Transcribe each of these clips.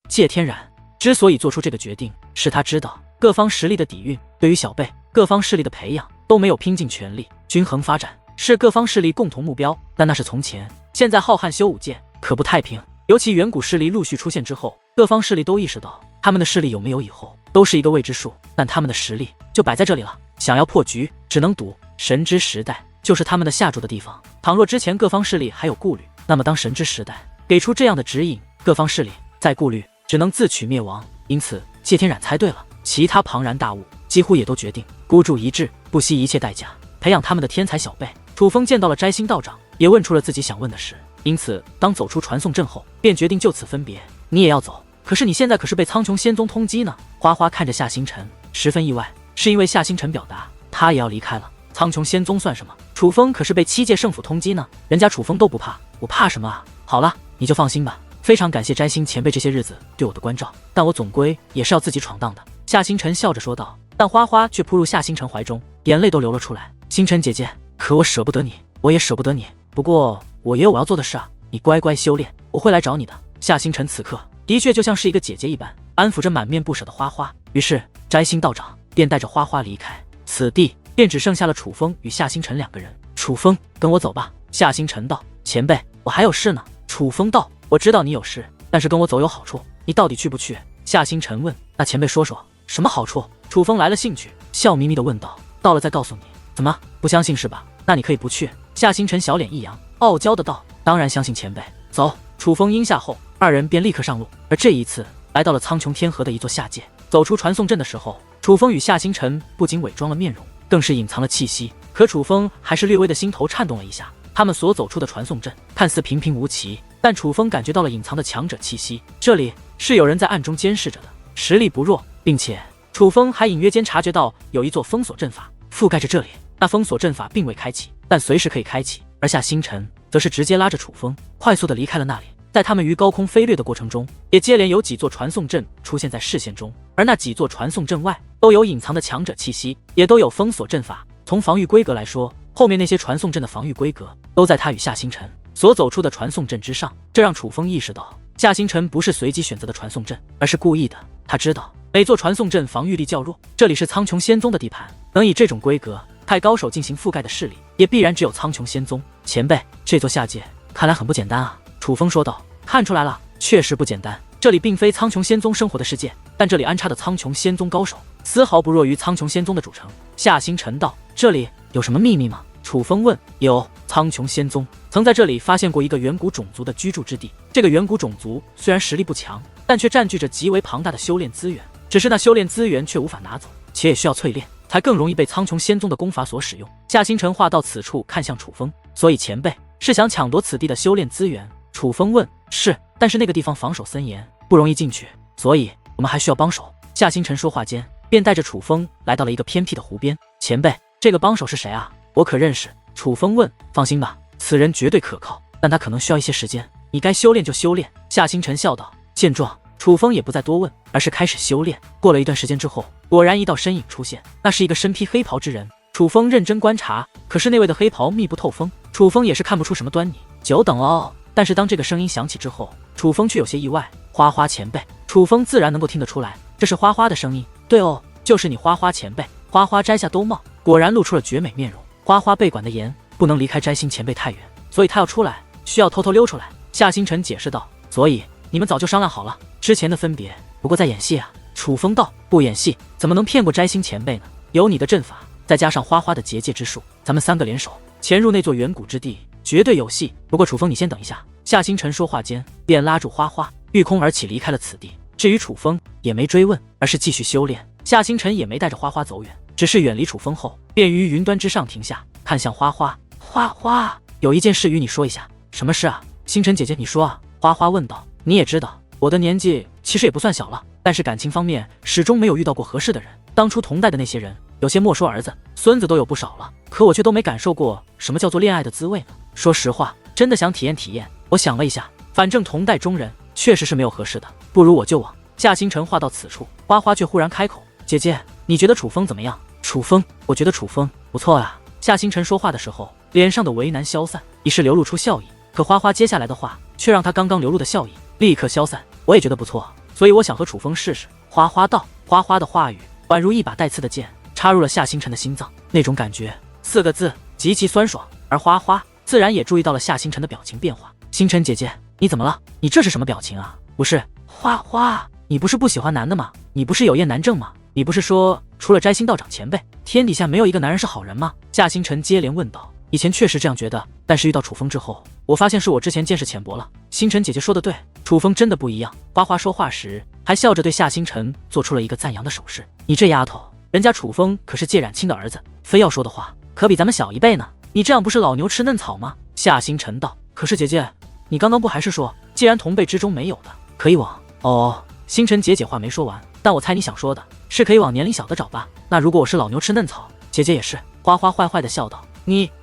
谢天然之所以做出这个决定，是他知道各方实力的底蕴，对于小辈各方势力的培养都没有拼尽全力，均衡发展是各方势力共同目标。但那是从前，现在浩瀚修武界可不太平。尤其远古势力陆续出现之后，各方势力都意识到他们的势力有没有以后都是一个未知数，但他们的实力就摆在这里了，想要破局只能赌。神之时代就是他们的下注的地方。倘若之前各方势力还有顾虑，那么当神之时代给出这样的指引，各方势力再顾虑只能自取灭亡。因此谢天冉猜对了，其他庞然大物几乎也都决定孤注一掷，不惜一切代价培养他们的天才小辈。楚风见到了摘星道长，也问出了自己想问的事，因此当走出传送阵后，便决定就此分别。你也要走？可是你现在可是被苍穹仙宗通缉呢。花花看着夏星辰十分意外，是因为夏星辰表达他也要离开了。苍穹仙宗算什么？楚风可是被7届圣府通缉呢，人家楚风都不怕，我怕什么啊？好了，你就放心吧，非常感谢摘星前辈这些日子对我的关照，但我总归也是要自己闯荡的。夏星辰笑着说道，但花花却扑入夏星辰怀中，眼泪都流了出来。星辰姐姐，可我舍不得你，我也舍不得你，不过我也有我要做的事啊，你乖乖修炼，我会来找你的。夏星辰此刻的确就像是一个姐姐一般，安抚着满面不舍的花花。于是摘星道长便带着花花离开，此地便只剩下了楚风与夏星辰2个人。楚风，跟我走吧。夏星辰道，前辈，我还有事呢。楚风道，我知道你有事，但是跟我走有好处，你到底去不去？夏星辰问，那前辈说说什么好处？楚风来了兴趣，笑眯眯地问道，到了再告诉你。怎么不相信是吧？那你可以不去。夏星辰小脸一扬，傲娇的道，当然相信前辈。走。楚风应下后，2人便立刻上路。而这一次来到了苍穹天河的一座下界，走出传送阵的时候，楚风与夏星辰不仅伪装了面容，更是隐藏了气息。可楚风还是略微的心头颤动了一下。他们所走出的传送阵看似平平无奇，但楚风感觉到了隐藏的强者气息，这里是有人在暗中监视着的，实力不弱，并且楚风还隐约间察觉到有一座封锁阵法覆盖着这里。那封锁阵法并未开启，但随时可以开启。而夏星辰则是直接拉着楚风快速的离开了那里。在他们于高空飞掠的过程中，也接连有几座传送阵出现在视线中，而那几座传送阵外都有隐藏的强者气息，也都有封锁阵法。从防御规格来说，后面那些传送阵的防御规格都在他与夏星辰所走出的传送阵之上，这让楚风意识到夏星辰不是随机选择的传送阵，而是故意的。他知道每座传送阵防御力较弱，这里是苍穹仙宗的地盘，能以这种规格派高手进行覆盖的势力也必然只有苍穹仙宗。前辈，这座下界看来很不简单啊。楚风说道，看出来了，确实不简单。这里并非苍穹仙宗生活的世界，但这里安插的苍穹仙宗高手丝毫不弱于苍穹仙宗的主城。夏星辰道，这里有什么秘密吗？楚风问。有，苍穹仙宗曾在这里发现过一个远古种族的居住之地。这个远古种族虽然实力不强，但却占据着极为庞大的修炼资源，只是那修炼资源却无法拿走，且也需要淬炼才更容易被苍穹仙宗的功法所使用。夏星辰话到此处看向楚风，所以前辈是想抢夺此地的修炼资源？楚风问。是，但是那个地方防守森严，不容易进去，所以我们还需要帮手。夏星辰说话间便带着楚风来到了一个偏僻的湖边。前辈，这个帮手是谁啊？我可认识。楚风问。放心吧，此人绝对可靠，但他可能需要一些时间，你该修炼就修炼。夏星辰笑道。见状，楚风也不再多问，而是开始修炼。过了一段时间之后，果然一道身影出现，那是一个身披黑袍之人。楚风认真观察，可是那位的黑袍密不透风，楚风也是看不出什么端倪。久等哦。但是当这个声音响起之后，楚风却有些意外。花花前辈，楚风自然能够听得出来，这是花花的声音。对哦，就是你花花前辈。花花摘下兜帽，果然露出了绝美面容。花花被管得严，不能离开摘星前辈太远，所以他要出来，需要偷偷溜出来。夏星辰解释道。所以你们早就商量好了之前的分别，不过在演戏啊。楚风道。不演戏怎么能骗过摘星前辈呢？有你的阵法，再加上花花的结界之术，咱们3个联手潜入那座远古之地，绝对有戏。不过楚风你先等一下。夏星辰说话间便拉住花花，御空而起离开了此地。至于楚风也没追问，而是继续修炼。夏星辰也没带着花花走远，只是远离楚风后便于云端之上停下，看向花花。花花，有一件事与你说一下。什么事啊？星辰姐姐你说啊。花花问道。你也知道我的年纪其实也不算小了，但是感情方面始终没有遇到过合适的人。当初同代的那些人，有些莫说儿子孙子都有不少了，可我却都没感受过什么叫做恋爱的滋味呢。说实话，真的想体验体验。我想了一下，反正同代中人确实是没有合适的，不如我就往。夏星辰话到此处，花花却忽然开口。姐姐，你觉得楚风怎么样？楚风，我觉得楚风不错啊。夏星辰说话的时候，脸上的为难消散，已是流露出笑意。可花花接下来的话却让他刚刚流露的笑意立刻消散。我也觉得不错，所以我想和楚风试试。花花道。花花的话语宛如一把带刺的剑，插入了夏星辰的心脏，那种感觉4个字极其酸爽。而花花自然也注意到了夏星辰的表情变化。星辰姐姐，你怎么了？你这是什么表情啊？不是，花花，你不是不喜欢男的吗？你不是有厌男症吗？你不是说除了摘星道长前辈，天底下没有一个男人是好人吗？夏星辰接连问道。以前确实这样觉得，但是遇到楚风之后，我发现是我之前见识浅薄了。星辰姐姐说的对，楚风真的不一样。花花说话时还笑着对夏星辰做出了一个赞扬的手势。你这丫头，人家楚风可是介染清的儿子，非要说的话可比咱们小一辈呢，你这样不是老牛吃嫩草吗？夏星辰道。可是姐姐，你刚刚不还是说，既然同辈之中没有的，可以往……哦，星辰姐姐话没说完，但我猜你想说的是可以往年龄小的找吧？那如果我是老牛吃嫩草，姐姐也是。花花坏坏的笑道。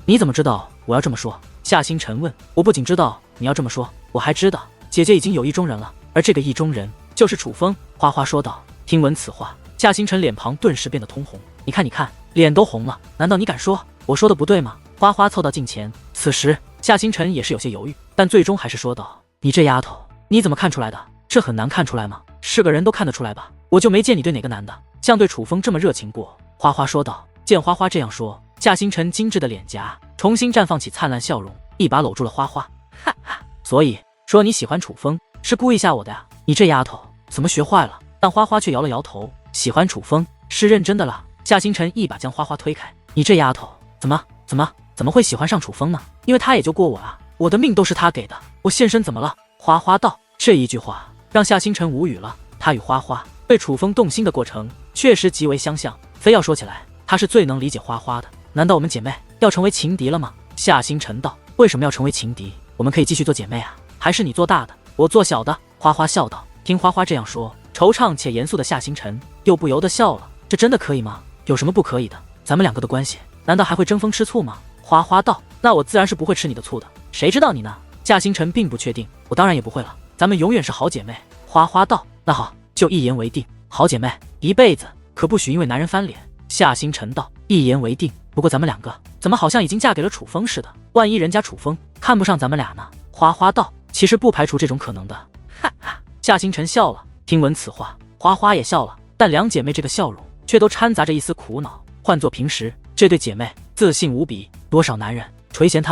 你怎么知道我要这么说？夏星辰问。我不仅知道你要这么说，我还知道姐姐已经有意中人了，而这个意中人就是楚风。花花说道。听闻此话，夏星辰脸庞顿时变得通红。你看，脸都红了，难道你敢说我说的不对吗？花花凑到近前。此时夏星辰也是有些犹豫，但最终还是说道：你这丫头，你怎么看出来的？这很难看出来吗？是个人都看得出来吧？我就没见你对哪个男的像对楚风这么热情过。花花说道。见花花这样说，夏星辰精致的脸颊重新绽放起灿烂笑容，一把搂住了花花。哈哈，所以说你喜欢楚风是故意吓我的呀？你这丫头怎么学坏了？但花花却摇了摇头，喜欢楚风是认真的了。夏星辰一把将花花推开。你这丫头怎么会喜欢上楚风呢？因为他也就过我啊，我的命都是他给的，我现身怎么了？花花道。这一句话让夏星辰无语了。他与花花被楚风动心的过程确实极为相像，非要说起来，他是最能理解花花的。难道我们姐妹要成为情敌了吗？夏星辰道。为什么要成为情敌？我们可以继续做姐妹啊，还是你做大的，我做小的？花花笑道。听花花这样说，惆怅且严肃的夏星辰又不由得笑了。这真的可以吗？有什么不可以的？咱们两个的关系难道还会争风吃醋吗？花花道。那我自然是不会吃你的醋的，谁知道你呢？夏星辰并不确定。我当然也不会了，咱们永远是好姐妹。花花道。那好，就一言为定，好姐妹一辈子，可不许因为男人翻脸。夏星辰道。一言为定。不过咱们两个怎么好像已经嫁给了楚风似的？万一人家楚风看不上咱们俩呢？花花道。其实不排除这种可能的。哈哈。夏星辰笑了。听闻此话，花花也笑了，但两姐妹这个笑容却都掺杂着一丝苦恼。换作平时，这对姐妹自信无比，多少男人垂涎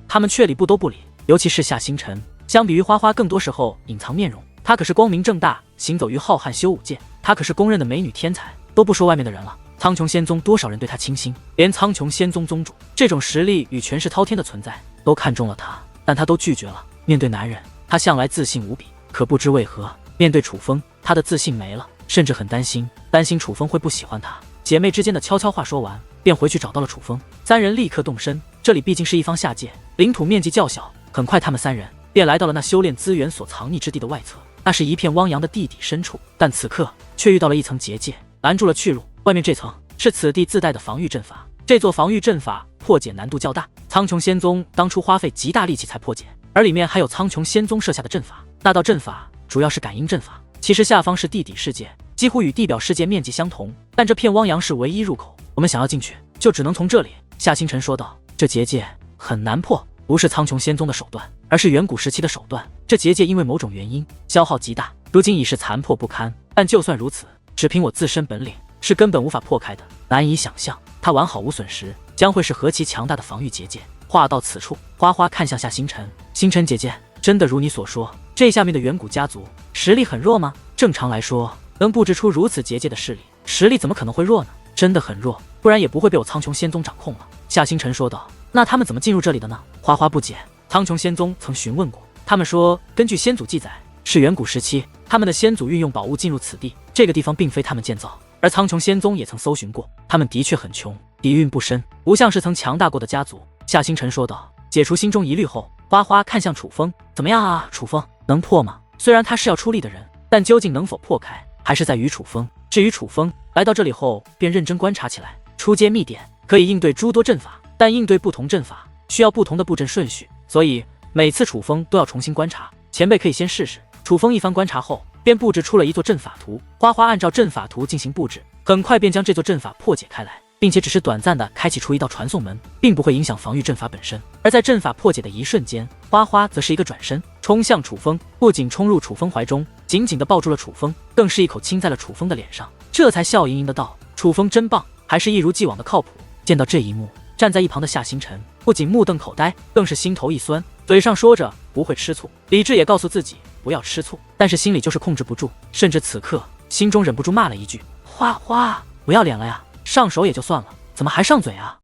她们却理不都不理。尤其是夏星辰，相比于花花，更多时候隐藏面容，她可是光明正大行走于浩瀚修武界，她可是公认的美女天才，都不说外面的人了。苍穹仙宗多少人对她倾心，连苍穹仙宗宗主这种实力与权势滔天的存在都看中了她，但她都拒绝了。面对男人，她向来自信无比，可不知为何面对楚风，她的自信没了，甚至很担心楚风会不喜欢她。姐妹之间的悄悄话说完，便回去找到了楚风。三人立刻动身，这里毕竟是一方下界，领土面积较小。很快他们三人便来到了那修炼资源所藏匿之地的外侧，那是一片汪洋的地底深处，但此刻却遇到了一层结界，拦住了去路。外面这层是此地自带的防御阵法，这座防御阵法破解难度较大，苍穹仙宗当初花费极大力气才破解，而里面还有苍穹仙宗设下的阵法。那道阵法主要是感应阵法，其实下方是地底世界，几乎与地表世界面积相同，但这片汪洋是唯一入口，我们想要进去就只能从这里。夏星辰说道。这结界很难破，不是苍穹仙宗的手段，而是远古时期的手段。这结界因为某种原因消耗极大，如今已是残破不堪，但就算如此，只凭我自身本领是根本无法破开的。难以想象它完好无损时将会是何其强大的防御结界。话到此处，花花看向夏星辰。星辰姐姐，真的如你所说，这下面的远古家族实力很弱吗？正常来说，能布置出如此结界的势力，实力怎么可能会弱呢？真的很弱，不然也不会被我苍穹仙宗掌控了。夏星辰说道。那他们怎么进入这里的呢？花花不解。苍穹仙宗曾询问过，他们说根据先祖记载，是远古时期他们的先祖运用宝物进入此地，这个地方并非他们建造。而苍穹仙宗也曾搜寻过，他们的确很穷，底蕴不深，不像是曾强大过的家族。夏星辰说道。解除心中疑虑后，花花看向楚风。怎么样啊，楚风能破吗？虽然他是要出力的人，但究竟能否破开，还是在于楚风。至于楚风，来到这里后便认真观察起来。初阶秘典可以应对诸多阵法，但应对不同阵法需要不同的布阵顺序，所以每次楚风都要重新观察。前辈可以先试试。楚风一番观察后，便布置出了一座阵法图。花花按照阵法图进行布置，很快便将这座阵法破解开来，并且只是短暂的开启出一道传送门，并不会影响防御阵法本身。而在阵法破解的一瞬间，花花则是一个转身，冲向楚风，不仅冲入楚风怀中，紧紧地抱住了楚风，更是一口亲在了楚风的脸上，这才笑盈盈的道：“楚风真棒，还是一如既往的靠谱。”见到这一幕，站在一旁的夏星辰不仅目瞪口呆，更是心头一酸，嘴上说着不会吃醋，理智也告诉自己不要吃醋，但是心里就是控制不住，甚至此刻心中忍不住骂了一句：“花花，不要脸了呀，上手也就算了，怎么还上嘴啊？”